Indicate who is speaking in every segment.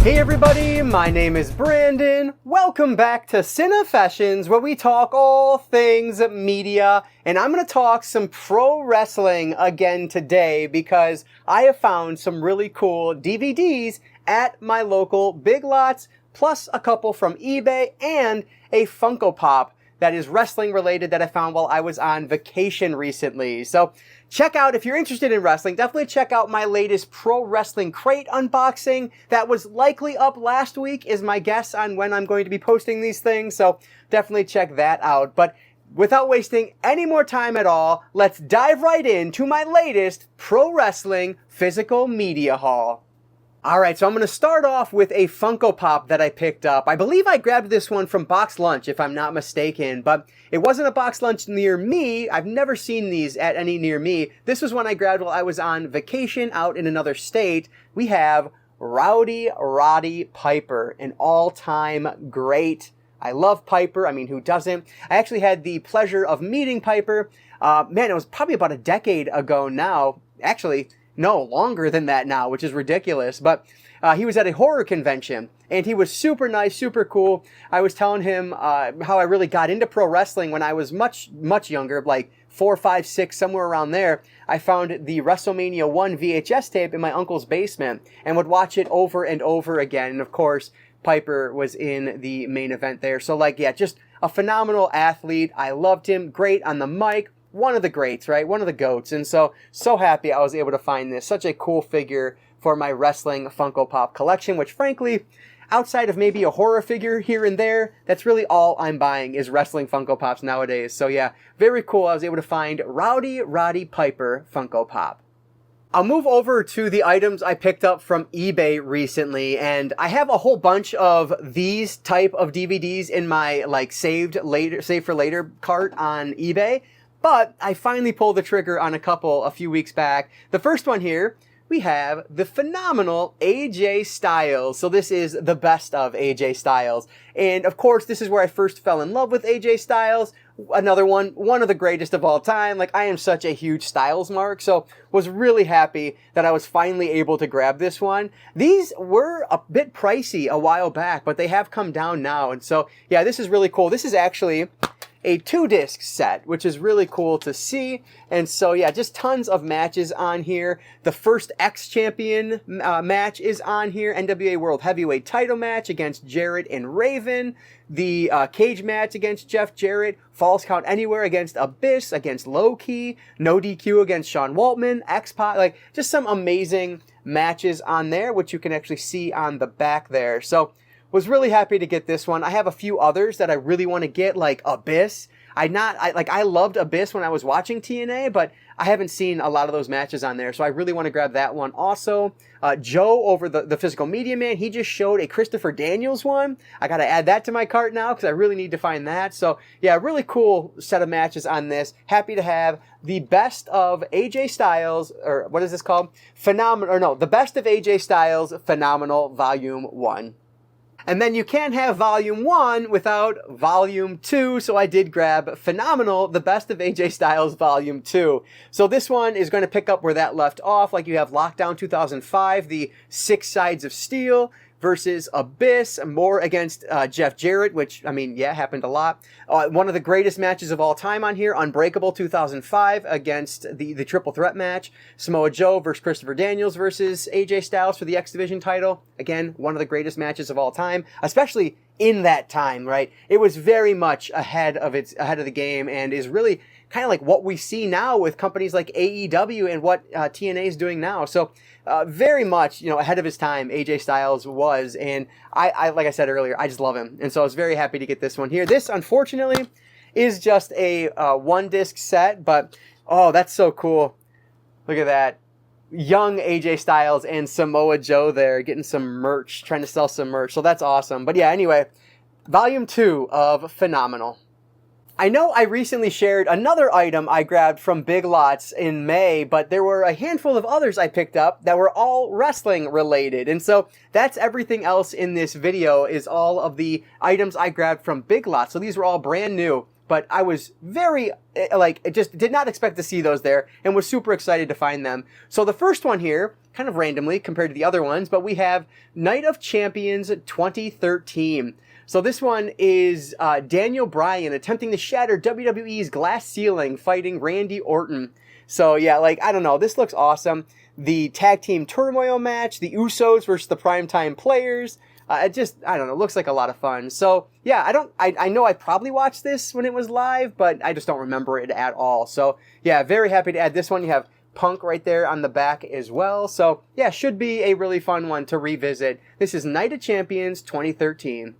Speaker 1: Hey everybody, my name is Brandon. Welcome back to Cinefessions, where we talk all things media, and I'm going to talk some pro wrestling again today because I have found some really cool DVDs at my local Big Lots, plus a couple from eBay and a Funko Pop that is wrestling related that I found while I was on vacation recently. So check out, if you're interested in wrestling, definitely check out my latest Pro Wrestling Crate unboxing. That was likely up last week, is my guess on when I'm going to be posting these things. So definitely check that out. But without wasting any more time at all, let's dive right into my latest Pro Wrestling Physical Media Haul. Alright, so I'm going to start off with a Funko Pop that I picked up. I believe I grabbed this one from Box Lunch, if I'm not mistaken, but it wasn't a Box Lunch near me. I've never seen these at any near me. This was one I grabbed while I was on vacation out in another state. We have Roddy Piper, an all-time great. I love Piper. I mean, who doesn't? I actually had the pleasure of meeting Piper. Man, it was probably about a decade ago now. Actually, no, longer than that now, which is ridiculous. But he was at a horror convention, and he was super nice, super cool. I was telling him how I really got into pro wrestling when I was much younger, like 4, 5, 6, somewhere around there. I found the WrestleMania 1 VHS tape in my uncle's basement and would watch it over and over again. And of course, Piper was in the main event there. So like, yeah, just a phenomenal athlete. I loved him. Great on the mic. One of the greats, right? One of the GOATs. And so happy I was able to find this. Such a cool figure for my wrestling Funko Pop collection, which frankly, outside of maybe a horror figure here and there, that's really all I'm buying is wrestling Funko Pops nowadays. So yeah, very cool. I was able to find Roddy Piper Funko Pop. I'll move over to the items I picked up from eBay recently, and I have a whole bunch of these type of DVDs in my like save for later cart on eBay. But I finally pulled the trigger on a couple a few weeks back. The first one here, we have the phenomenal AJ Styles. So this is the best of AJ Styles. And of course, this is where I first fell in love with AJ Styles. Another one of the greatest of all time. Like, I am such a huge Styles mark, so was really happy that I was finally able to grab this one. These were a bit pricey a while back, but they have come down now. And so, yeah, this is really cool. This is actually a 2-disc set, which is really cool to see. And so, yeah, just tons of matches on here. The first X-Champion match is on here. NWA World Heavyweight title match against Jarrett and Raven. The cage match against Jeff Jarrett. Falls Count Anywhere against Abyss, against Low Key. No DQ against Sean Waltman. X-Pac, like, just some amazing matches on there, which you can actually see on the back there. So, was really happy to get this one. I have a few others that I really want to get, like Abyss. I loved Abyss when I was watching TNA, but I haven't seen a lot of those matches on there, so I really want to grab that one also. Joe over the Physical Media Man, he just showed a Christopher Daniels one. I got to add that to my cart now because I really need to find that. So yeah, really cool set of matches on this. Happy to have the best of AJ Styles, or what is this called? The best of AJ Styles Phenomenal Volume 1. And then you can't have Volume 1 without Volume 2, so I did grab Phenomenal, the best of AJ Styles Volume 2. So this one is going to pick up where that left off, like you have Lockdown 2005, the 6 Sides of Steel, versus Abyss, more against Jeff Jarrett, which, I mean, yeah, happened a lot. One of the greatest matches of all time on here, Unbreakable 2005 against the Triple Threat match. Samoa Joe versus Christopher Daniels versus AJ Styles for the X Division title. Again, one of the greatest matches of all time, especially in that time, right? It was very much ahead of the game and is really kind of like what we see now with companies like AEW and what TNA is doing now. So very much, ahead of his time, AJ Styles was, and I like I said earlier, I just love him. And so I was very happy to get this one here. This, unfortunately, is just a 1-disc set, but oh, that's so cool. Look at that. Young AJ Styles and Samoa Joe there getting some merch, trying to sell some merch. So that's awesome. But yeah, anyway, Volume 2 of Phenomenal. I know I recently shared another item I grabbed from Big Lots in May, but there were a handful of others I picked up that were all wrestling related. And so that's everything else in this video, is all of the items I grabbed from Big Lots. So these were all brand new. but I was very, just did not expect to see those there and was super excited to find them. So the first one here, kind of randomly compared to the other ones, but we have Night of Champions 2013. So this one is Daniel Bryan attempting to shatter WWE's glass ceiling, fighting Randy Orton. So yeah, I don't know, this looks awesome. The tag team turmoil match, the Usos versus the Primetime Players. I don't know, looks like a lot of fun. So yeah, I know I probably watched this when it was live, but I just don't remember it at all. So yeah, very happy to add this one. You have Punk right there on the back as well. So yeah, should be a really fun one to revisit. This is Night of Champions 2013.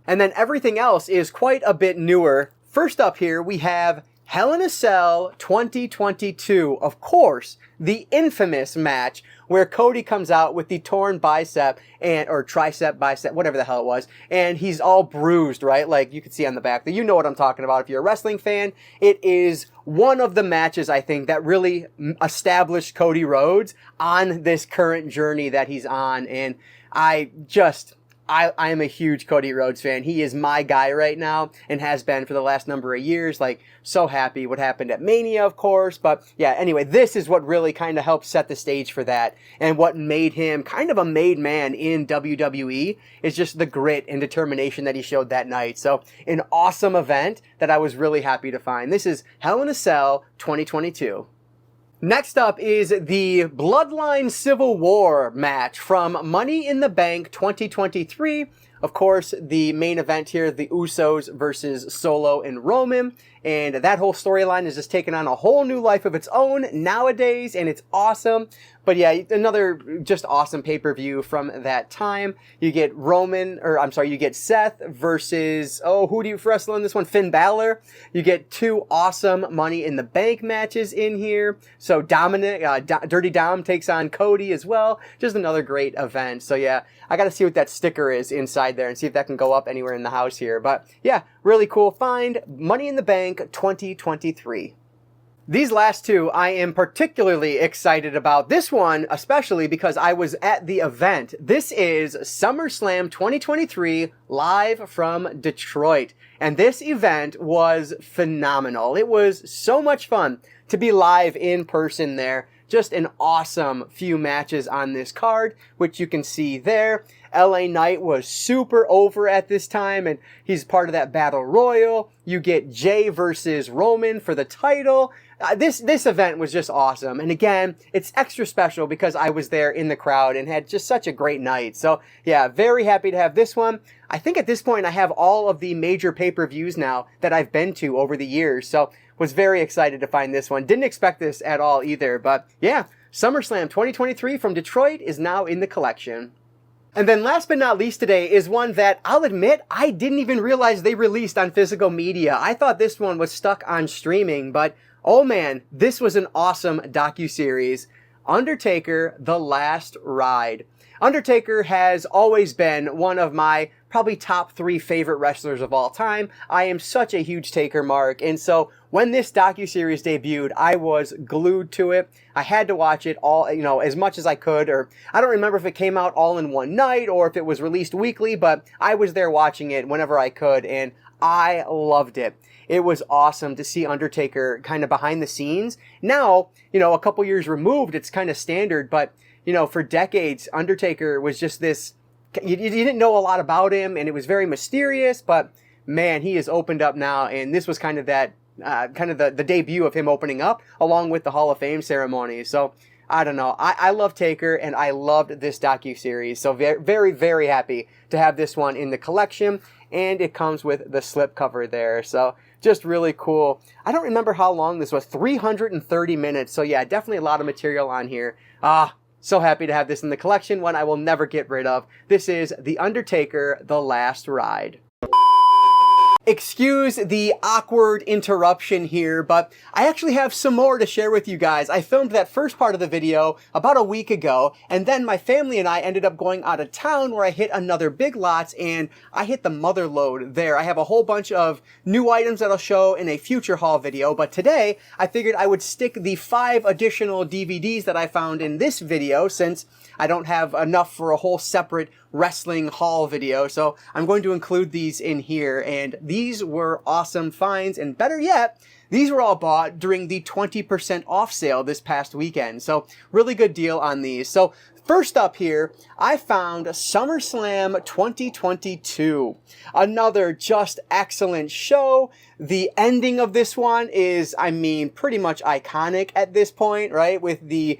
Speaker 1: And then everything else is quite a bit newer. First up here, we have Hell in a Cell 2022. Of course, the infamous match where Cody comes out with the torn bicep or tricep, bicep, whatever the hell it was, and he's all bruised, right? Like you can see on the back. You know what I'm talking about if you're a wrestling fan. It is one of the matches, I think, that really established Cody Rhodes on this current journey that he's on. And I am a huge Cody Rhodes fan. He is my guy right now and has been for the last number of years. So happy what happened at Mania, of course. But yeah, anyway, this is what really kind of helped set the stage for that. And what made him kind of a made man in WWE is just the grit and determination that he showed that night. So an awesome event that I was really happy to find. This is Hell in a Cell 2022. Next up is the Bloodline Civil War match from Money in the Bank 2023. Of course, the main event here, the Usos versus Solo and Roman. And that whole storyline is just taking on a whole new life of its own nowadays, and it's awesome. But yeah, another just awesome pay-per-view from that time. You get you get Seth versus, who do you wrestle in this one? Finn Balor. You get two awesome Money in the Bank matches in here. So Dirty Dom takes on Cody as well. Just another great event. So yeah, I got to see what that sticker is inside there and see if that can go up anywhere in the house here. But yeah, really cool find. Money in the Bank 2023. These last two I am particularly excited about. This one especially because I was at the event. This is SummerSlam 2023 live from Detroit. And this event was phenomenal. It was so much fun to be live in person there. Just an awesome few matches on this card, which you can see there. LA Knight was super over at this time, and he's part of that Battle Royal. You get Jay versus Roman for the title. This event was just awesome. And again, it's extra special because I was there in the crowd and had just such a great night. So yeah, very happy to have this one. I think at this point I have all of the major pay-per-views now that I've been to over the years. So was very excited to find this one. Didn't expect this at all either. But yeah, SummerSlam 2023 from Detroit is now in the collection. And then last but not least today is one that I'll admit I didn't even realize they released on physical media. I thought this one was stuck on streaming, but oh man, this was an awesome docuseries. Undertaker, The Last Ride. Undertaker has always been one of my probably top 3 favorite wrestlers of all time. I am such a huge Taker mark, and so when this docuseries debuted, I was glued to it. I had to watch it all, as much as I could, or I don't remember if it came out all in one night or if it was released weekly, but I was there watching it whenever I could, and I loved it. It was awesome to see Undertaker kind of behind the scenes. Now, a couple years removed, it's kind of standard, but for decades, Undertaker was just this, you didn't know a lot about him, and it was very mysterious, but man, he has opened up now, and this was kind of that, the debut of him opening up, along with the Hall of Fame ceremony. So, I don't know. I love Taker, and I loved this docuseries. So very, very, very happy to have this one in the collection, and it comes with the slipcover there. So just really cool. I don't remember how long this was, 330 minutes. So yeah, definitely a lot of material on here. So happy to have this in the collection, one I will never get rid of. This is The Undertaker, The Last Ride. Excuse the awkward interruption here, but I actually have some more to share with you guys. I filmed that first part of the video about a week ago, and then my family and I ended up going out of town where I hit another Big Lots, and I hit the mother load there. I have a whole bunch of new items that I'll show in a future haul video, but today I figured I would stick the 5 additional DVDs that I found in this video since I don't have enough for a whole separate wrestling haul video, so I'm going to include these in here. And these were awesome finds, and better yet, these were all bought during the 20% off sale this past weekend. So really good deal on these. So first up here, I found SummerSlam 2022. Another just excellent show. The ending of this one is, I mean, pretty much iconic at this point, right? With the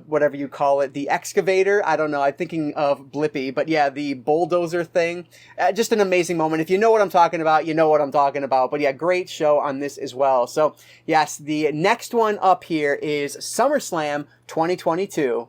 Speaker 1: whatever you call it, the excavator. I don't know. I'm thinking of Blippi, but yeah, the bulldozer thing. Just an amazing moment. If you know what I'm talking about, you know what I'm talking about. But yeah, great show on this as well. So yes, the next one up here is SummerSlam 2022.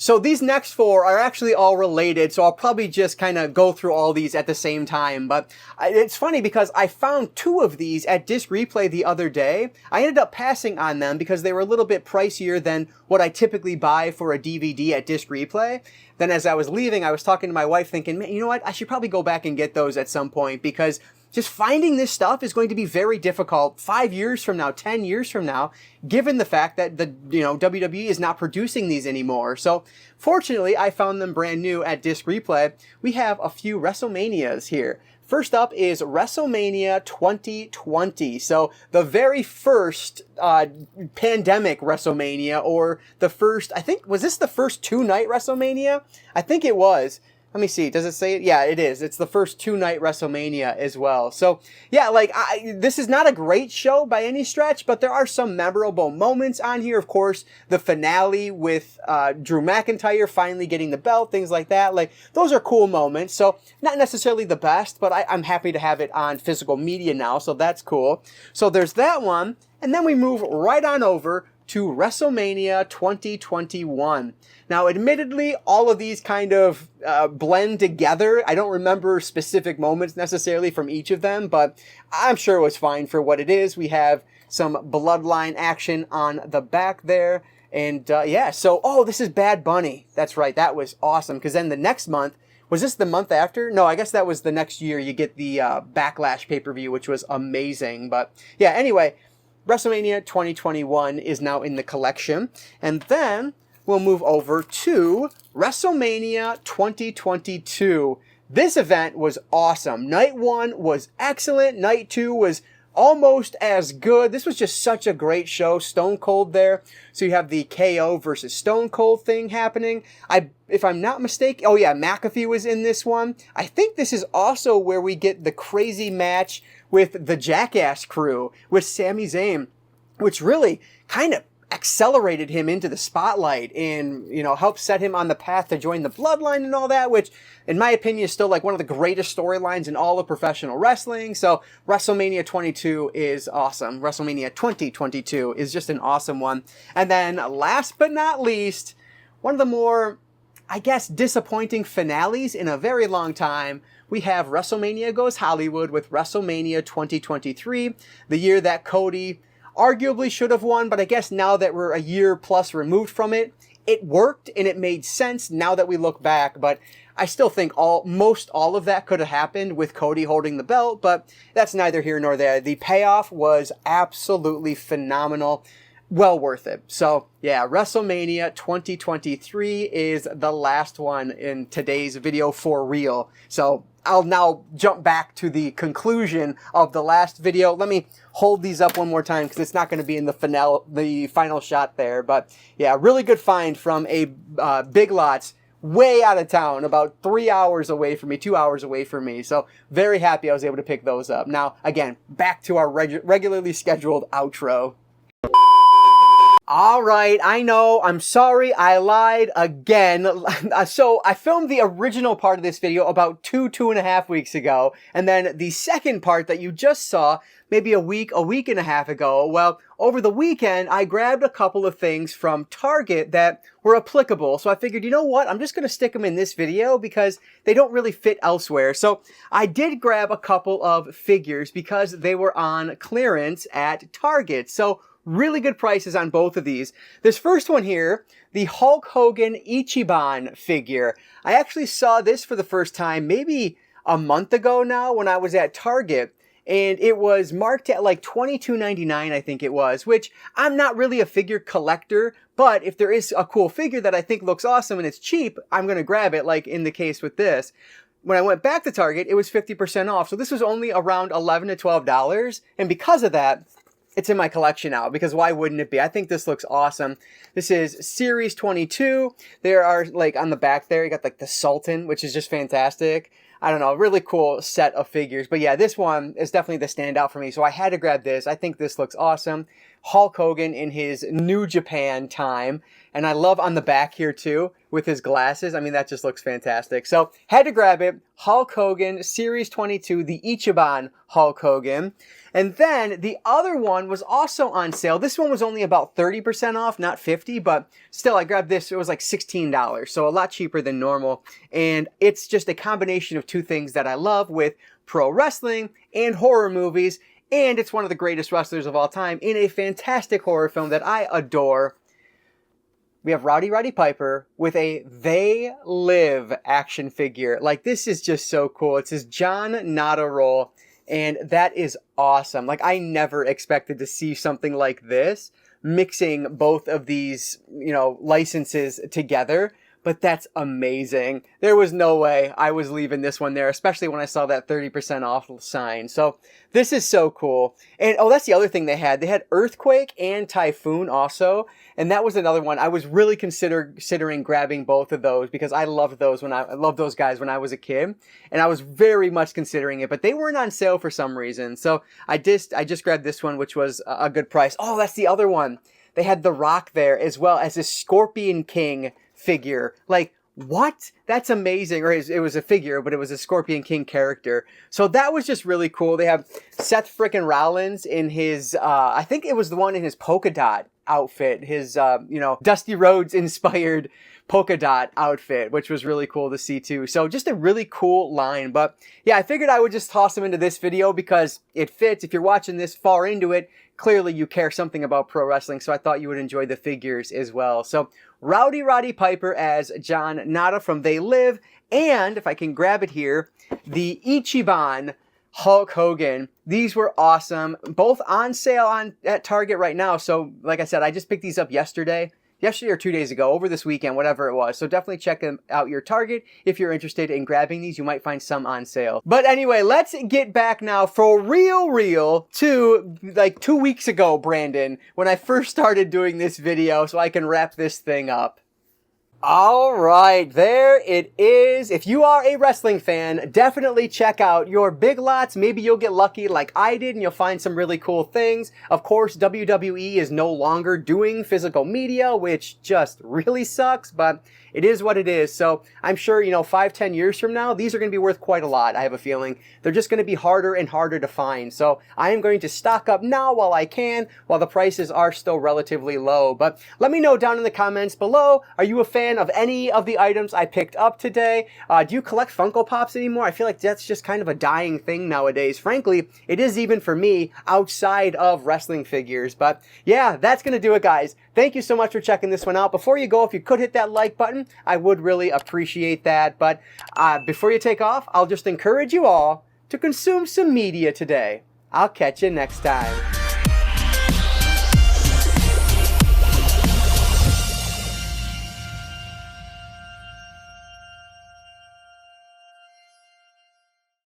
Speaker 1: So these next four are actually all related, so I'll probably just kind of go through all these at the same time. But it's funny because I found two of these at Disc Replay the other day. I ended up passing on them because they were a little bit pricier than what I typically buy for a DVD at Disc Replay. Then as I was leaving, I was talking to my wife thinking, man, you know what? I should probably go back and get those at some point because just finding this stuff is going to be very difficult 5 years from now, 10 years from now, given the fact that the WWE is not producing these anymore. So fortunately, I found them brand new at Disc Replay. We have a few WrestleManias here. First up is WrestleMania 2020. So the very first pandemic WrestleMania, or the first, I think, was this the first two-night WrestleMania? I think it was. Let me see. Does it say it? Yeah, it is. It's the first two-night WrestleMania as well. So, yeah, like, this is not a great show by any stretch, but there are some memorable moments on here. Of course, the finale with Drew McIntyre finally getting the belt, things like that. Like, those are cool moments. So, not necessarily the best, but I'm happy to have it on physical media now, so that's cool. So, there's that one. And then we move right on over to WrestleMania 2021. Now, admittedly, all of these kind of blend together. I don't remember specific moments necessarily from each of them, but I'm sure it was fine for what it is. We have some bloodline action on the back there. And yeah, so, oh, this is Bad Bunny. That's right, that was awesome. Because then the next month, was this the month after? No, I guess that was the next year. You get the Backlash pay-per-view, which was amazing. But yeah, anyway, WrestleMania 2021 is now in the collection. And then we'll move over to WrestleMania 2022. This event was awesome. Night 1 was excellent. Night 2 was almost as good. This was just such a great show. Stone Cold there. So you have the KO versus Stone Cold thing happening. If I'm not mistaken, oh yeah, McAfee was in this one. I think this is also where we get the crazy match with the Jackass crew, with Sami Zayn, which really kind of accelerated him into the spotlight and, helped set him on the path to join the Bloodline and all that, which, in my opinion, is still like one of the greatest storylines in all of professional wrestling. So WrestleMania 22 is awesome. WrestleMania 2022 is just an awesome one. And then last but not least, one of the more, I guess, disappointing finales in a very long time. We have WrestleMania Goes Hollywood with WrestleMania 2023, the year that Cody arguably should have won, but I guess now that we're a year plus removed from it, it worked and it made sense now that we look back. But I still think most all of that could have happened with Cody holding the belt, but that's neither here nor there. The payoff was absolutely phenomenal. Well worth it. So yeah, WrestleMania 2023 is the last one in today's video for real. So I'll now jump back to the conclusion of the last video. Let me hold these up one more time because it's not going to be in the final shot there. But yeah, really good find from a Big Lots way out of town, about 3 hours away from me, 2 hours away from me. So very happy I was able to pick those up. Now, again, back to our regularly scheduled outro. All right, I know, I'm sorry, I lied again. So I filmed the original part of this video about 2.5 weeks ago, and then the second part that you just saw maybe a week and a half ago. Well, over the weekend, I grabbed a couple of things from Target that were applicable. So I figured, you know what, I'm just going to stick them in this video because they don't really fit elsewhere. So I did grab a couple of figures because they were on clearance at Target. So really good prices on both of these. This first one here, the Hulk Hogan Ichiban figure. I actually saw this for the first time maybe a month ago now when I was at Target. And it was marked at like $22.99, I think it was, which I'm not really a figure collector, but if there is a cool figure that I think looks awesome and it's cheap, I'm going to grab it, like in the case with this. when I went back to Target, it was 50% off. So this was only around $11 to $12. And because of that, it's in my collection now, because why wouldn't it be? I think this looks awesome. This is Series 22. There are, like, on the back there, you got, like, the Sultan, which is just fantastic. I don't know, really cool set of figures. But yeah, this one is definitely the standout for me. So I had to grab this. I think this looks awesome. Hulk Hogan in his New Japan time. And I love on the back here too, with his glasses. I mean, that just looks fantastic. So had to grab it. Hulk Hogan, Series 22, the Ichiban Hulk Hogan. And then the other one was also on sale. This one was only about 30% off, not 50, but still I grabbed this. It was like $16, so a lot cheaper than normal. And it's just a combination of two things that I love with pro wrestling and horror movies. And it's one of the greatest wrestlers of all time in a fantastic horror film that I adore. We have Roddy Piper with a They Live action figure. Like, this is just so cool. It's his John Nada roll, and that is awesome. Like, I never expected to see something like this, mixing both of these, you know, licenses together. But that's amazing. There was no way I was leaving this one there, especially when I saw that 30% off sign. So this is so cool. And oh, that's the other thing they had. They had Earthquake and Typhoon also. And that was another one. I was really considering grabbing both of those because I loved those I loved those guys when I was a kid. And I was very much considering it, but they weren't on sale for some reason. So I just grabbed this one, which was a good price. Oh, that's the other one. They had The Rock there as well as a Scorpion King figure. Like, what? That's amazing. Or it was a figure, but it was a Scorpion King character. So that was just really cool. They have Seth frickin' Rollins in his, I think it was the one in his polka dot outfit. His, you know, Dusty Rhodes inspired polka dot outfit, which was really cool to see too. So just a really cool line. But yeah, I figured I would just toss them into this video because it fits. If you're watching this far into it, clearly you care something about pro wrestling. So I thought you would enjoy the figures as well. So Roddy Piper as John Nada from They Live. And if I can grab it here, the Ichiban Hulk Hogan. These were awesome. Both on sale at Target right now. So like I said, I just picked these up yesterday or 2 days ago, over this weekend, whatever it was. So definitely check out your Target if you're interested in grabbing these. You might find some on sale. But anyway, let's get back now for real to like 2 weeks ago, Brandon, when I first started doing this video, so I can wrap this thing up. All right, there it is. If you are a wrestling fan, definitely check out your Big Lots. Maybe you'll get lucky like I did and you'll find some really cool things. Of course, WWE is no longer doing physical media, which just really sucks, but it is what it is. So I'm sure, you know, 5-10 years from now, these are going to be worth quite a lot. I have a feeling they're just going to be harder and harder to find. So I am going to stock up now while I can, while the prices are still relatively low. But let me know down in the comments below, are you a fan of any of the items I picked up today? Do you collect Funko Pops anymore? I feel like that's just kind of a dying thing nowadays. Frankly, it is even for me outside of wrestling figures. But yeah, that's going to do it, guys. Thank you so much for checking this one out. Before you go, if you could hit that like button, I would really appreciate that. But before you take off, I'll just encourage you all to consume some media today. I'll catch you next time.